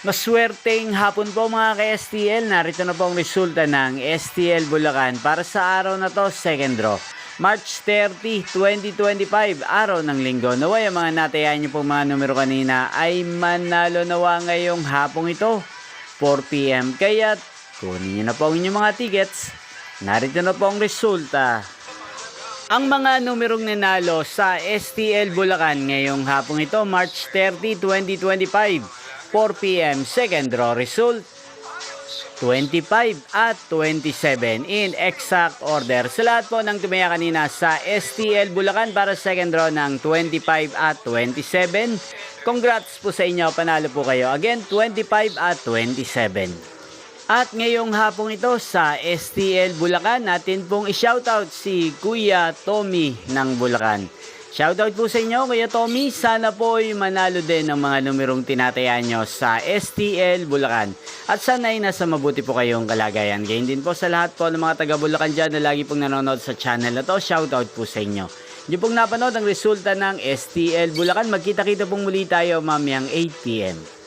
Maswerteng hapon po mga ka-STL. Narito na po ang resulta ng STL Bulacan para sa araw na to, second draw. March 30, 2025, araw ng linggo. Naway ang mga natayan niyo po mga numero kanina ay manalo nawa ngayong hapong ito, 4 PM. Kaya kunin niyo na po ang inyong mga tickets. Narito na po ang resulta. Ang mga numerong nanalo sa STL Bulacan ngayong hapong ito, March 30, 2025. 4 PM, second draw result 25 at 27 in exact order. Sa lahat po ng tumaya kanina sa STL Bulacan para second draw ng 25 at 27, congrats po sa inyo, panalo po kayo. Again, 25 at 27. At ngayong hapong ito sa STL Bulacan, natin pong i-shoutout si Kuya Tommy ng Bulacan. Shoutout po sa inyo, Kuya Tommy. Sana po ay manalo din ng mga numerong tinatayaan nyo sa STL Bulacan. At sana ay nasa mabuti po kayong kalagayan. Gayon din po sa lahat po ng mga taga Bulacan dyan na lagi pong nanonood sa channel na to. Shoutout po sa inyo. Hindi pong napanood ang resulta ng STL Bulacan. Magkita-kita pong muli tayo mamayang 8 PM.